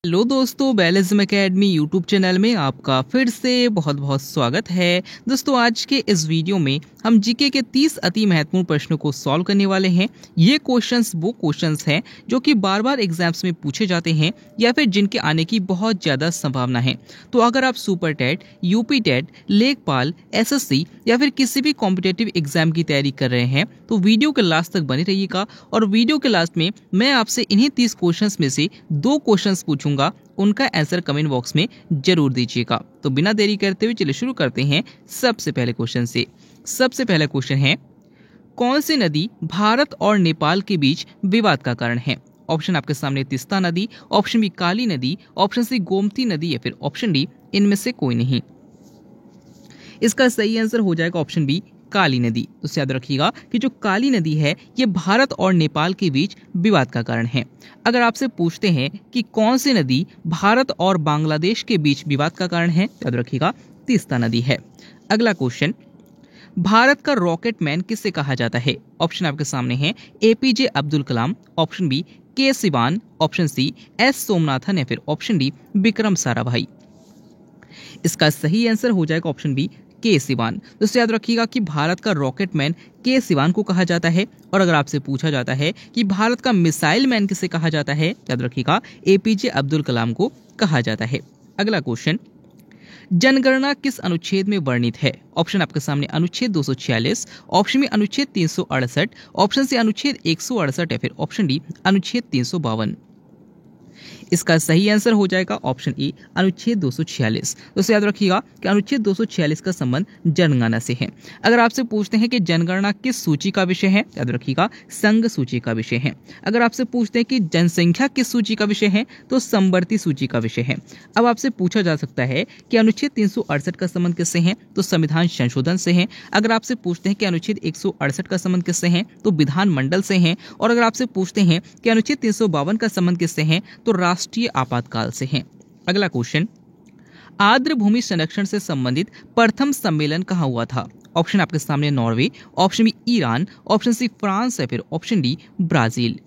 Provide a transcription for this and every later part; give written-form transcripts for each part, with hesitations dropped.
Hello दोस्तों, बैलिज्म academy YouTube channel में आपका फिर से बहुत बहुत स्वागत है। दोस्तों, आज के इस वीडियो में हम जीके के 30 अति महत्वपूर्ण प्रश्नों को सॉल्व करने वाले हैं। ये क्वेश्चंस वो क्वेश्चंस हैं जो कि बार बार एग्जाम्स में पूछे जाते हैं या फिर जिनके आने की बहुत ज़्यादा संभावना है। तो अगर आप सुपर टेट, यूपी टेट, लेखपाल, एसएससी या फिर किसी भी कॉम्पिटेटिव एग्जाम की तैयारी कर रहे हैं तो वीडियो के लास्ट तक बने रहिएगा। और वीडियो के लास्ट में मैं आपसे इन्हीं 30 क्वेश्चंस में से 2 क्वेश्चंस पूछूंगा, उनका आंसर कमेंट बॉक्स में जरूर दीजिएगा। तो बिना देरी करते हुए चलिए शुरू करते हैं सबसे पहले क्वेश्चन से। सबसे पहला क्वेश्चन है, कौन सी नदी भारत और नेपाल के बीच विवाद का कारण है? ऑप्शन आपके सामने तिस्ता नदी, ऑप्शन बी काली नदी, ऑप्शन सी गोमती नदी या फिर ऑप्शन डी इनमें से कोई नहीं। इसका सही आंसर हो जाएगा ऑप्शन बी काली नदी। तो याद रखिएगा कि जो काली नदी है ये भारत और नेपाल के बीच विवाद का कारण है। अगर आपसे पूछते हैं कि कौन सी नदी भारत और बांग्लादेश के बीच विवाद का कारण है, याद रखिएगा तिस्ता नदी है। अगला क्वेश्चन, भारत का रॉकेट मैन किसे कहा जाता है? ऑप्शन आपके सामने है APJ Abdul Kalam, option B K Sivan, option C S Somanathan या फिर ऑप्शन डी विक्रम साराभाई। इसका सही आंसर हो जाएगा ऑप्शन बी के सिवान। दोस्तों याद रखिएगा कि भारत का रॉकेट मैन के सिवान को कहा जाता है। और अगर आपसे पूछा जाता है कि भारत का मिसाइल मैन किसे कहा जाता है, याद रखिएगा एपीजे अब्दुल कलाम को कहा जाता है। अगला क्वेश्चन, जनगणना किस अनुच्छेद में वर्णित है? ऑप्शन आपके सामने अनुच्छेद 246, ऑप्शन में अनुच्छेद 368, ऑप्शन सी अनुच्छेद 168 या फिर ऑप्शन डी अनुच्छेद 352। इसका सही आंसर हो जाएगा ऑप्शन ए अनुच्छेद 246। दोस्तों याद रखिएगा कि अनुच्छेद 246 का संबंध जनगणना से है। अगर आपसे पूछते हैं कि जनगणना किस सूची का विषय है, याद रखिएगा संघ सूची का विषय है। अगर आपसे पूछते हैं कि जनसंख्या किस सूची का विषय है तो समवर्ती सूची का विषय है। अब आपसे पूछा जा सकता है कि अनुच्छेद 368 का संबंध किससे है तो संविधान संशोधन से है। अगर आपसे पूछते हैं कि अनुच्छेद 168 का संबंध किससे है तो विधानमंडल से है। और अगर आपसे पूछते हैं कि अनुच्छेद 352 का संबंध किससे है तो राष्ट्रीय आपातकाल से है। अगला क्वेश्चन, आर्द्र भूमि संरक्षण से संबंधित प्रथम सम्मेलन कहाँ हुआ था? ऑप्शन आपके सामने Norway, option B Iran, option C France या फिर ऑप्शन डी ब्राजील।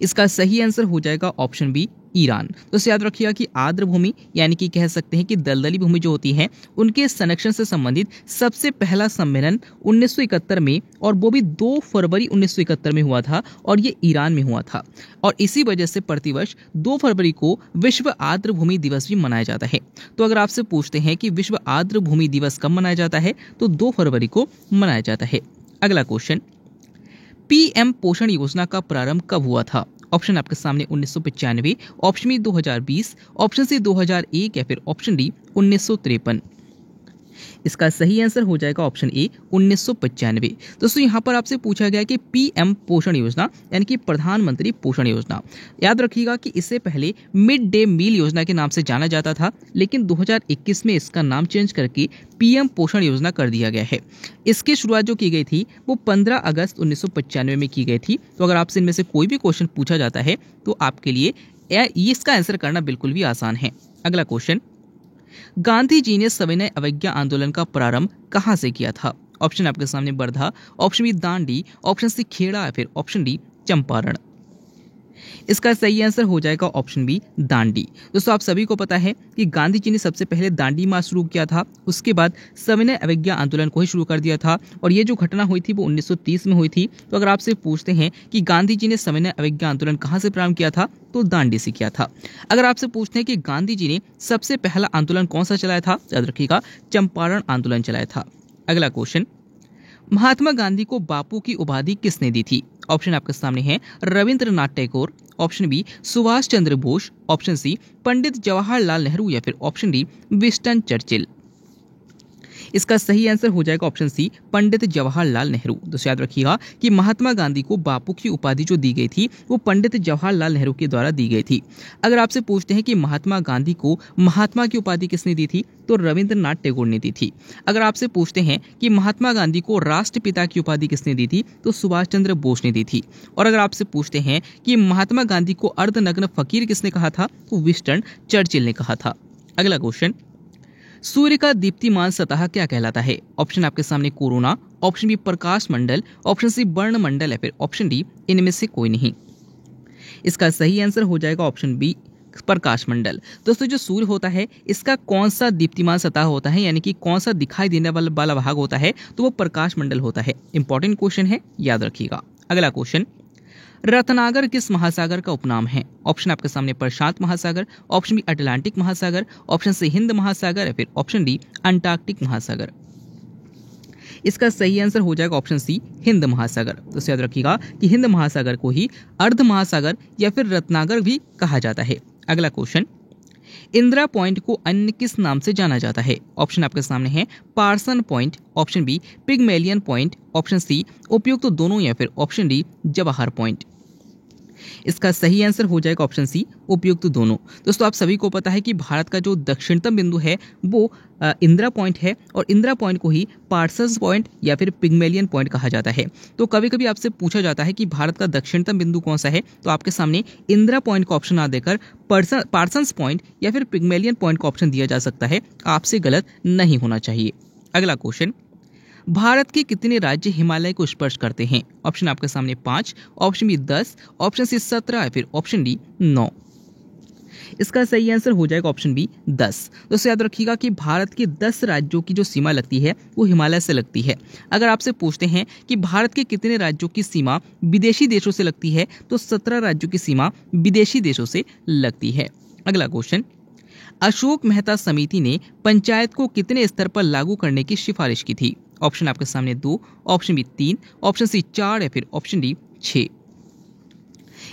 इसका सही आंसर हो जाएगा ऑप्शन बी ईरान। तो याद रखिएगा कि आर्द्र भूमि यानी कि कह सकते हैं कि दलदली भूमि जो होती है उनके संरक्षण से संबंधित सबसे पहला सम्मेलन 1971 में, और वो भी 2 फरवरी 1971 में हुआ था और ये ईरान में हुआ था। और इसी वजह से प्रतिवर्ष 2 फरवरी को विश्व आर्द्र भूमि दिवस भी मनाया जाता है। तो अगर आपसे पूछते हैं कि विश्व आर्द्र भूमि दिवस कब मनाया जाता है तो 2 फरवरी को मनाया जाता है। अगला क्वेश्चन, पीएम पोषण योजना का प्रारंभ कब हुआ था? ऑप्शन आपके सामने 1995, ऑप्शन बी 2020, ऑप्शन सी 2001 या फिर ऑप्शन डी 1953। इसका सही आंसर हो जाएगा ऑप्शन ए 1995। दोस्तों यहाँ पर आपसे पूछा गया कि पीएम पोषण योजना यानी कि प्रधानमंत्री पोषण योजना, याद रखिएगा कि इससे पहले मिड डे मील योजना के नाम से जाना जाता था, लेकिन 2021 में इसका नाम चेंज करके पीएम पोषण योजना कर दिया गया है। इसकी शुरुआत जो की गई थी वो 15 अगस्त 1995 में की गई थी। तो अगर आपसे इनमें से कोई भी क्वेश्चन पूछा जाता है तो आपके लिए इसका आंसर करना बिल्कुल भी आसान है। अगला क्वेश्चन, गांधी जी ने सविनय अवज्ञा आंदोलन का प्रारंभ कहां से किया था? ऑप्शन आपके सामने Wardha, option B Dandi, option C Kheda या फिर ऑप्शन डी चंपारण। इसका सही आंसर हो जाएगा ऑप्शन बी दांडी। दोस्तों आप सभी को पता है कि गांधी जी ने सबसे पहले दांडी मार्च शुरू किया था, उसके बाद सविनय अवज्ञा आंदोलन को ही शुरू कर दिया था। और ये जो घटना हुई थी वो 1930 में हुई थी। तो अगर आपसे पूछते हैं कि गांधी जी ने सविनय अवज्ञा आंदोलन कहां से प्रारंभ किया था तो दांडी से किया था। अगर आपसे पूछते हैं कि गांधी जी ने सबसे पहला आंदोलन कौन सा चलाया था, याद रखिएगा चंपारण आंदोलन चलाया था। अगला क्वेश्चन, महात्मा गांधी को बापू की उपाधि किसने दी थी? ऑप्शन आपके सामने है Rabindranath Tagore, option B Subhash Chandra Bose, option C पंडित जवाहरलाल नेहरू या फिर ऑप्शन डी विंस्टन चर्चिल। इसका सही आंसर हो जाएगा ऑप्शन सी पंडित जवाहरलाल नेहरू। तो याद रखिएगा कि महात्मा गांधी को बापू की उपाधि जो दी गई थी वो पंडित जवाहरलाल नेहरू के द्वारा दी गई थी। अगर आपसे पूछते हैं कि महात्मा गांधी को महात्मा की उपाधि किसने दी थी तो रविंद्रनाथ टैगोर ने दी थी। अगर आपसे पूछते हैं कि महात्मा गांधी को राष्ट्रपिता की उपाधि किसने दी थी तो सुभाष चंद्र बोस ने दी थी। और अगर आपसे पूछते हैं कि महात्मा गांधी को अर्धनग्न फकीर किसने कहा था तो विंस्टन चर्चिल ने कहा था। अगला क्वेश्चन, सूर्य का दीप्तिमान सतह क्या कहलाता है? ऑप्शन आपके सामने कोरोना, ऑप्शन बी प्रकाश मंडल, ऑप्शन सी वर्ण मंडल या फिर ऑप्शन डी इनमें से कोई नहीं। इसका सही आंसर हो जाएगा ऑप्शन बी प्रकाश मंडल। दोस्तों जो सूर्य होता है इसका कौन सा दीप्तिमान सतह होता है, यानी कि कौन सा दिखाई देने वाला भाग होता है, तो वो प्रकाश मंडल होता है। इंपॉर्टेंट क्वेश्चन है, याद रखिएगा। अगला क्वेश्चन, रत्नागर किस महासागर का उपनाम है? ऑप्शन आपके सामने प्रशांत महासागर, ऑप्शन बी अटलांटिक महासागर, ऑप्शन सी हिंद महासागर या फिर ऑप्शन डी अंटार्कटिक महासागर। इसका सही आंसर हो जाएगा ऑप्शन सी हिंद महासागर। तो याद रखिएगा कि हिंद महासागर को ही अर्ध महासागर या फिर रत्नागर भी कहा जाता है। अगला क्वेश्चन, इंदिरा पॉइंट को अन्य किस नाम से जाना जाता है? ऑप्शन आपके सामने है Parson point, option B Pygmalion point, option C उपयुक्त दोनों या फिर ऑप्शन डी जवाहर पॉइंट। इसका सही आंसर हो जाएगा ऑप्शन सी उपयुक्त दोनों। दोस्तों आप सभी को पता है कि भारत का जो दक्षिणतम बिंदु है वो इंदिरा पॉइंट है और इंदिरा पॉइंट को ही पार्सन्स पॉइंट या फिर पिगमेलियन पॉइंट कहा जाता है। तो कभी कभी आपसे पूछा जाता है कि भारत का दक्षिणतम बिंदु कौन सा है, तो आपके सामने इंदिरा पॉइंट का ऑप्शन ना देकर पार्सन्स पॉइंट या फिर पिगमेलियन पॉइंट का ऑप्शन दिया जा सकता है। आपसे गलत नहीं होना चाहिए। अगला क्वेश्चन, भारत के कितने राज्य हिमालय को स्पर्श करते हैं? ऑप्शन आपके सामने 5, ऑप्शन बी 10, ऑप्शन सी 17 या फिर ऑप्शन डी 9। इसका सही आंसर हो जाएगा ऑप्शन बी 10। दोस्तों याद रखिएगा कि भारत के 10 राज्यों की जो सीमा लगती है वो हिमालय से लगती है। अगर आपसे पूछते हैं कि भारत के कितने राज्यों की सीमा विदेशी देशों से लगती है, तो 17 राज्यों की सीमा विदेशी देशों से लगती है। अगला क्वेश्चन, अशोक मेहता समिति ने पंचायत को कितने स्तर पर लागू करने की सिफारिश की थी? ऑप्शन आपके सामने 2, ऑप्शन बी 3, ऑप्शन सी 4 या फिर ऑप्शन डी 6।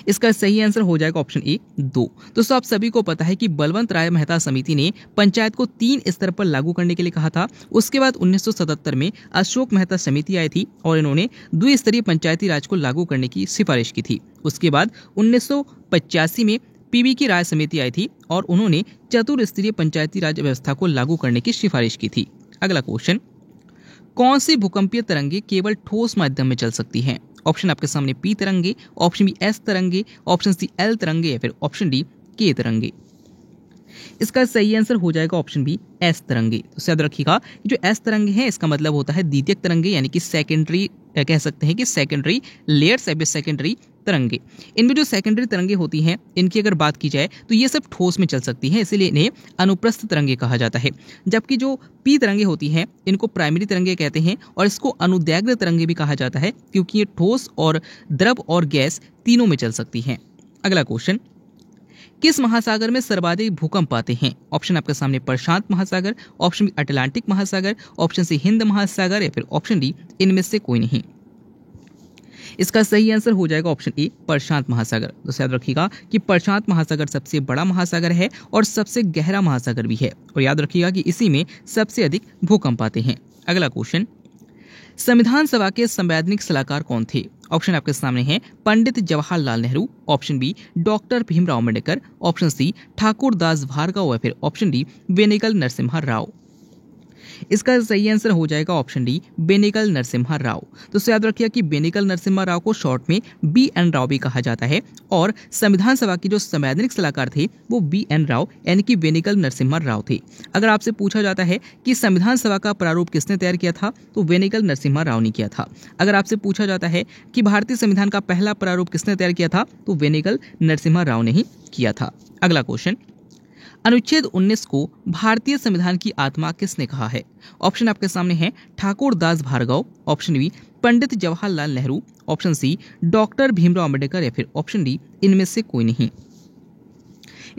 इसका सही आंसर हो जाएगा ऑप्शन ए 2। दोस्तों आप सभी को पता है कि बलवंत राय मेहता समिति ने पंचायत को 3 स्तर पर लागू करने के लिए कहा था। उसके बाद 1977 में अशोक मेहता समिति आई थी और इन्होंने द्विस्तरीय पंचायती राज को लागू करने की सिफारिश की थी। उसके बाद 1985 में पीवी की राय समिति आई थी और उन्होंने चतुर्स्तरीय पंचायती राज व्यवस्था को लागू करने की सिफारिश की थी। अगला क्वेश्चन, कौन सी भूकंपीय तरंगे केवल ठोस माध्यम में चल सकती हैं? ऑप्शन आपके सामने पी तरंगे, ऑप्शन बी एस तरंगे, ऑप्शन सी एल तरंगे या फिर ऑप्शन डी के तरंगे। इसका सही आंसर हो जाएगा ऑप्शन बी एस तरंगे। तो याद रखिएगा कि जो एस तरंगे हैं इसका मतलब होता है द्वितीयक तरंगे, यानी कि सेकेंडरी, कह सकते हैं कि सेकेंडरी लेयर्स या फिर सेकेंडरी तरंगे। इनमें जो सेकेंडरी तरंगे होती हैं इनकी अगर बात की जाए तो ये सब ठोस में चल सकती हैं, इसीलिए इन्हें अनुप्रस्थ तरंगे कहा जाता है। जबकि जो पी तरंगे होती हैं इनको प्राइमरी तरंगे कहते हैं और इसको अनुदैर्घ्य तरंगे भी कहा जाता है, क्योंकि ये ठोस और द्रव और गैस तीनों में चल सकती हैं। अगला क्वेश्चन, किस महासागर में सर्वाधिक भूकंप आते हैं? ऑप्शन आपके सामने प्रशांत महासागर, ऑप्शन बी अटलांटिक महासागर, ऑप्शन सी हिंद महासागर या फिर ऑप्शन डी इनमें से कोई नहीं। इसका सही आंसर हो जाएगा ऑप्शन ए प्रशांत महासागर। तो याद रखिएगा कि प्रशांत महासागर सबसे बड़ा महासागर है और सबसे गहरा महासागर भी है, और याद रखिएगा कि इसी में सबसे अधिक भूकंप आते हैं। अगला क्वेश्चन, संविधान सभा के संवैधानिक सलाहकार कौन थे? ऑप्शन आपके सामने हैं Pandit Jawaharlal Nehru, option B doctor Bhimrao Ambedkar, option C Thakur Das Bhargava या फिर ऑप्शन डी बेनेगल नरसिम्हा राव। इसका सही आंसर हो जाएगा ऑप्शन डी बेनेगल नरसिम्हा राव। तो याद रखिए कि बेनेगल नरसिम्हा राव को शॉर्ट में BN राव भी कहा जाता है और संविधान सभा के जो संवैधानिक सलाहकार थे वो BN राव यानी कि बेनेगल नरसिम्हा राव थे। अगर आपसे पूछा जाता है कि संविधान सभा का प्रारूप किसने तैयार किया था, तो बेनेगल नरसिम्हा राव ने किया था। अगर आपसे पूछा जाता है कि भारतीय संविधान का पहला प्रारूप किसने तैयार किया था, तो बेनेगल नरसिम्हा राव ने ही किया था। अगला क्वेश्चन, अनुच्छेद 19 को भारतीय संविधान की आत्मा किसने कहा है? ऑप्शन आपके सामने है Thakur Das Bhargava, option B Pandit Jawaharlal Nehru, option C doctor Bhimrao Ambedkar या फिर ऑप्शन डी इनमें से कोई नहीं।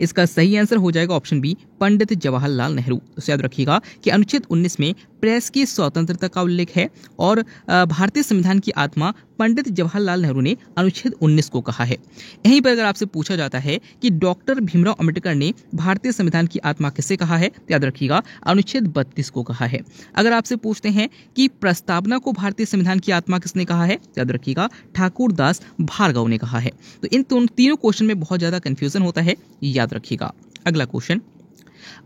इसका सही आंसर हो जाएगा ऑप्शन बी पंडित जवाहरलाल नेहरू। तो याद रखिएगा कि अनुच्छेद 19 में प्रेस की स्वतंत्रता का उल्लेख है और भारतीय संविधान की आत्मा पंडित जवाहरलाल नेहरू ने अनुच्छेद 19 को कहा है। यहीं पर अगर आपसे पूछा जाता है कि डॉक्टर भीमराव अम्बेडकर ने भारतीय संविधान की आत्मा किसे कहा है, तो याद रखिएगा अनुच्छेद 32 को कहा है। अगर आपसे पूछते हैं कि प्रस्तावना को भारतीय संविधान की आत्मा किसने कहा है, तो याद रखिएगा ठाकुर दास भार्गव ने कहा है। तो इन तीनों क्वेश्चन में बहुत ज्यादा कंफ्यूजन होता है, याद रखिएगा। अगला क्वेश्चन,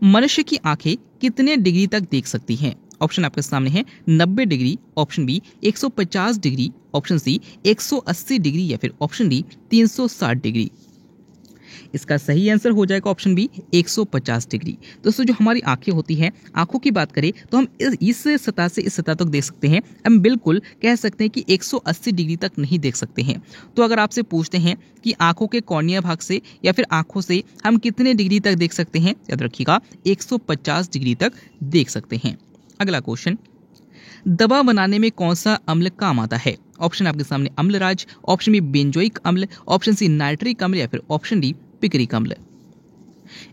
मनुष्य की आंखें कितने डिग्री तक देख सकती हैं? ऑप्शन आपके सामने है 90 degree, option B 150 degree, option C 180 degree या फिर ऑप्शन डी 360 डिग्री। इसका सही आंसर हो जाएगा ऑप्शन बी 150 डिग्री। दोस्तों जो हमारी आंखें होती हैं, आंखों की बात करें तो हम इस सतह से इस सतह तक देख सकते हैं, हम बिल्कुल कह सकते हैं कि 180 डिग्री तक नहीं देख सकते हैं। तो अगर आपसे पूछते हैं कि आंखों के कॉर्निया भाग से या फिर आंखों से हम कितने डिग्री तक देख सकते हैं, याद रखिएगा 150 डिग्री तक देख सकते हैं। अगला क्वेश्चन, दवा बनाने में कौन सा अम्ल काम आता है? ऑप्शन आपके सामने अम्लराज, ऑप्शन बी बेंजोइक अम्ल, ऑप्शन सी नाइट्रिक अम्ल या फिर ऑप्शन डी पिकरिक अम्ल।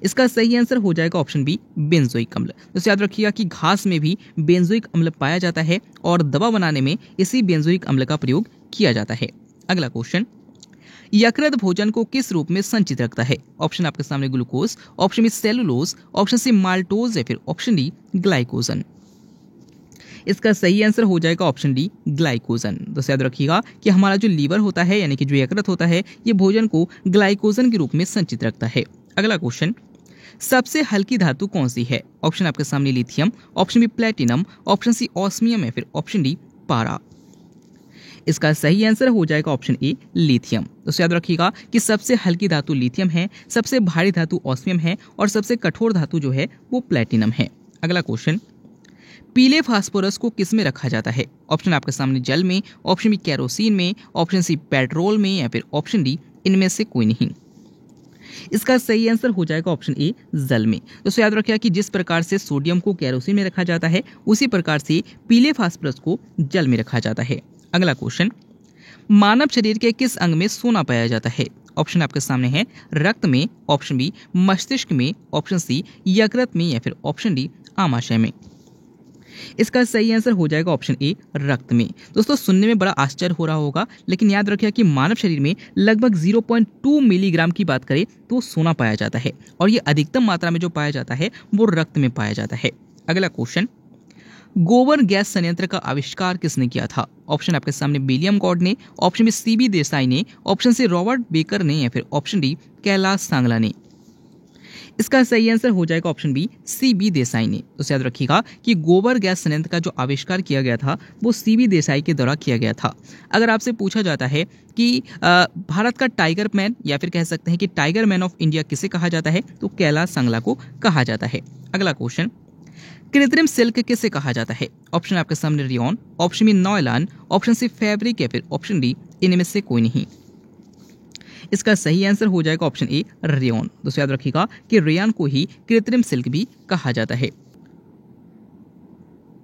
इसका सही आंसर हो जाएगा ऑप्शन बी बेंजोइक अम्ल। तो याद रखिएगा कि घास में भी बेंजोइक अम्ल पाया जाता है और दवा बनाने में इसी बेंजोइक अम्ल का प्रयोग किया जाता है। अगला क्वेश्चन, यकृत भोजन को किस रूप में संचित रखता है? ऑप्शन आपके सामने glucose, option B cellulose, option C maltose या फिर ऑप्शन डी ग्लाइकोजन। इसका सही आंसर हो जाएगा ऑप्शन डी ग्लाइकोजन। तो याद रखिएगा कि हमारा जो लीवर होता है यानी कि जो यकृत होता है, ये भोजन को ग्लाइकोजन के रूप में संचित रखता है। अगला क्वेश्चन, सबसे हल्की धातु कौन सी है? ऑप्शन आपके सामने lithium, option B platinum, option C osmium या फिर ऑप्शन डी पारा। इसका सही आंसर हो जाएगा ऑप्शन ए लिथियम। तो याद रखिएगा कि सबसे हल्की धातु लिथियम है, सबसे भारी धातु ऑस्मियम है और सबसे कठोर धातु जो है वो प्लेटिनम है। अगला क्वेश्चन, पीले फास्फोरस को किस में रखा जाता है? ऑप्शन आपके सामने जल में, ऑप्शन बी केरोसिन में, ऑप्शन सी पेट्रोल में या फिर ऑप्शन डी इनमें से कोई नहीं। इसका सही आंसर हो जाएगा ऑप्शन ए जल में। तो याद रखिएगा कि जिस प्रकार से सोडियम को केरोसिन में रखा जाता है, उसी प्रकार से पीले फास्फोरस को जल में रखा जाता है। अगला क्वेश्चन, मानव शरीर के किस अंग में सोना पाया जाता है? ऑप्शन आपके सामने है रक्त में, ऑप्शन बी मस्तिष्क में, ऑप्शन सी यकृत में या फिर ऑप्शन डी आमाशय में। इसका सही आंसर हो जाएगा ऑप्शन ए रक्त में। दोस्तों सुनने में बड़ा आश्चर्य हो रहा होगा, लेकिन याद रखिए कि मानव शरीर में लगभग 0.2 मिलीग्राम की बात करें तो सोना पाया जाता है और ये अधिकतम मात्रा में जो पाया जाता है वो रक्त में पाया जाता है। अगला क्वेश्चन, गोबर गैस संयंत्र का आविष्कार किसने किया था? ऑप्शन आपके सामने विलियम गॉड ने, ऑप्शन बी सीबी देसाई ने, ऑप्शन सी रॉबर्ट बेकर ने या फिर ऑप्शन डी कैलाश सांगला ने। इसका सही आंसर हो जाएगा ऑप्शन बी सीबी देसाई ने। तो याद रखिएगा कि गोबर गैस संयंत्र का जो आविष्कार किया गया था वो सीबी देसाई के द्वारा किया गया था। अगर आपसे पूछा जाता है कि भारत का टाइगर मैन या फिर कह सकते हैं कि टाइगर मैन ऑफ इंडिया किसे कहा जाता है, तो कैलाश सांगला को कहा जाता है। अगला क्वेश्चन, कृत्रिम सिल्क किसे कहा जाता है? ऑप्शन आपके सामने rayon, option B nylon, option C fabric या फिर ऑप्शन डी इनमें से कोई नहीं। इसका सही आंसर हो जाएगा ऑप्शन ए रेयन। दोस्तों याद रखिएगा कि रेयन को ही कृत्रिम सिल्क भी कहा जाता है।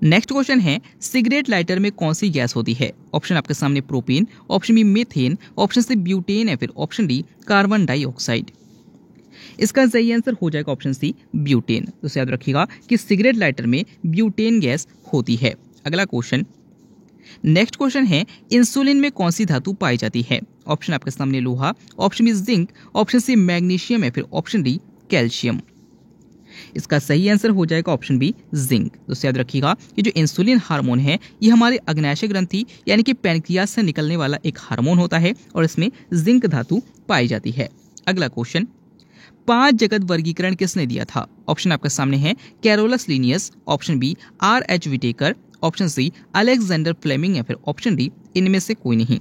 नेक्स्ट क्वेश्चन है, सिगरेट लाइटर में कौन सी गैस होती है? ऑप्शन आपके सामने propane, option B methane, option C butane या फिर ऑप्शन डी कार्बन डाइऑक्साइड। इसका सही आंसर हो जाएगा ऑप्शन सी ब्यूटेन। तो याद रखिएगा कि सिगरेट लाइटर में ब्यूटेन गैस होती है। अगला क्वेश्चन, नेक्स्ट क्वेश्चन है, इंसुलिन में कौन सी धातु पाई जाती है? ऑप्शन आपके सामने लोहा, option B zinc, option C magnesium या फिर ऑप्शन डी कैल्शियम। इसका सही आंसर हो जाएगा ऑप्शन बी जिंक। तो याद रखिएगा कि जो इंसुलिन हार्मोन है ये हमारे अग्न्याशय ग्रंथि यानी कि पैनक्रियास से निकलने वाला एक हार्मोन होता है और इसमें जिंक धातु पाई जाती है। अगला क्वेश्चन, 5 जगत वर्गीकरण किसने दिया था? ऑप्शन आपके सामने है Carolus Linnaeus, option B R.H. Whittaker, option C Alexander Fleming या फिर ऑप्शन डी इनमें से कोई नहीं।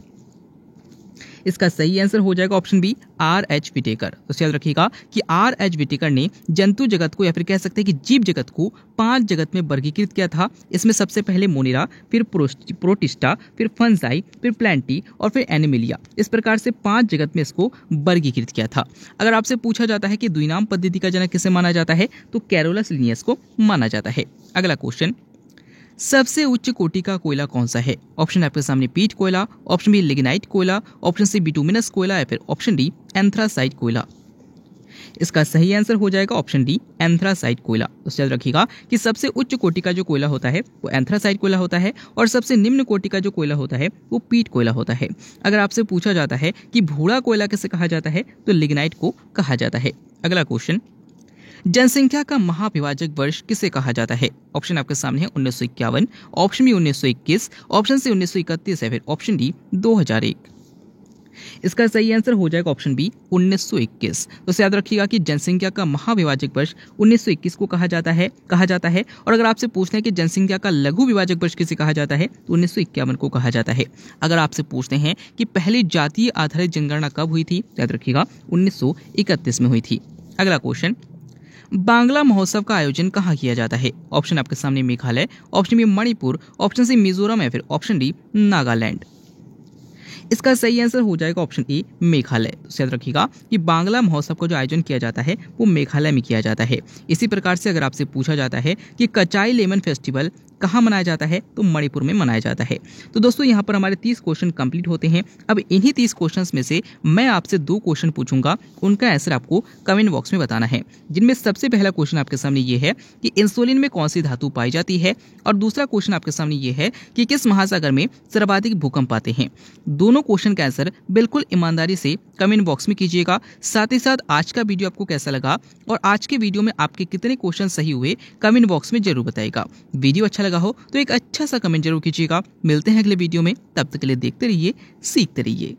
इसका सही आंसर हो जाएगा ऑप्शन बी R.H. विटेकर। तो याद रखिएगा कि R.H. विटेकर ने जंतु जगत को या फिर कह सकते हैं कि जीव जगत को 5 जगत में वर्गीकृत किया था। इसमें सबसे पहले मोनिरा, फिर प्रोटिस्टा, फिर फंजाई, फिर प्लांटी और फिर एनिमिलिया। इस प्रकार से 5 जगत में इसको वर्गीकृत किया था। अगर आपसे पूछा जाता है कि द्विनाम पद्धति का जनक किसे माना जाता है, तो कैरोलस लिनियस को माना जाता है। अगला क्वेश्चन, सबसे उच्च कोटि का कोयला कौन सा है? ऑप्शन आपके सामने पीट कोयला, ऑप्शन बी लिग्नाइट कोयला, ऑप्शन सी बिटुमिनस कोयला या फिर ऑप्शन डी एंथ्रासाइट कोयला। इसका सही आंसर हो जाएगा ऑप्शन डी एंथ्रासाइट कोयला। तो याद रखिएगा कि सबसे उच्च कोटि का जो कोयला होता है वो एंथ्रासाइट कोयला होता है और सबसे निम्न कोटि का जो कोयला होता है वो पीट कोयला होता है। अगर आपसे पूछा जाता है कि भूरा कोयला किसे कहा जाता है, तो लिग्नाइट को कहा जाता है। अगला क्वेश्चन, जनसंख्या का महाविभाजक वर्ष किसे कहा जाता है? ऑप्शन आपके सामने है 1951, ऑप्शन बी 1921, ऑप्शन सी 1931 या फिर ऑप्शन डी 2001। इसका सही आंसर हो जाएगा ऑप्शन बी 1921। तो याद रखिएगा कि जनसंख्या का महाविभाजक वर्ष 1921 को कहा जाता है और अगर आपसे पूछते हैं कि जनसंख्या का लघु विभाजक वर्ष किसे कहा जाता है तो 1951 को कहा जाता है। अगर आपसे पूछते हैं कि पहली जातीय आधारित जनगणना कब हुई थी, याद रखिएगा 1931 में हुई थी। अगला क्वेश्चन, बांग्ला महोत्सव का आयोजन कहाँ किया जाता है? ऑप्शन आपके सामने Meghalaya, option B Manipur, option C Mizoram या फिर ऑप्शन डी नागालैंड। इसका सही आंसर हो जाएगा ऑप्शन ए मेघालय। तो याद रखिएगा कि बांग्ला महोत्सव का जो आयोजन किया जाता है वो मेघालय में किया जाता है। इसी प्रकार से अगर आपसे पूछा जाता है कि कचाई लेमन फेस्टिवल कहाँ मनाया जाता है तो मणिपुर में मनाया जाता है। तो दोस्तों यहाँ पर हमारे 30 क्वेश्चन कंप्लीट होते हैं। अब इन्हीं 30 क्वेश्चंस में से मैं आपसे 2 क्वेश्चन पूछूंगा, उनका आंसर आपको कमेंट बॉक्स में बताना है। जिनमें सबसे पहला क्वेश्चन आपके सामने ये है कि इंसुलिन में कौन सी धातु पाई जाती है, और दूसरा क्वेश्चन आपके सामने ये है कि किस महासागर में सर्वाधिक भूकंप आते हैं। दोनों क्वेश्चन का आंसर बिल्कुल ईमानदारी से कमेंट बॉक्स में कीजिएगा। साथ ही साथ आज का वीडियो आपको कैसा लगा और आज के वीडियो में आपके कितने क्वेश्चन सही हुए कमेंट बॉक्स में जरूर बताइएगा। वीडियो अच्छा लगा हो तो एक अच्छा सा कमेंट जरूर कीजिएगा। मिलते हैं अगले वीडियो में, तब तक के लिए देखते रहिए, सीखते रहिए।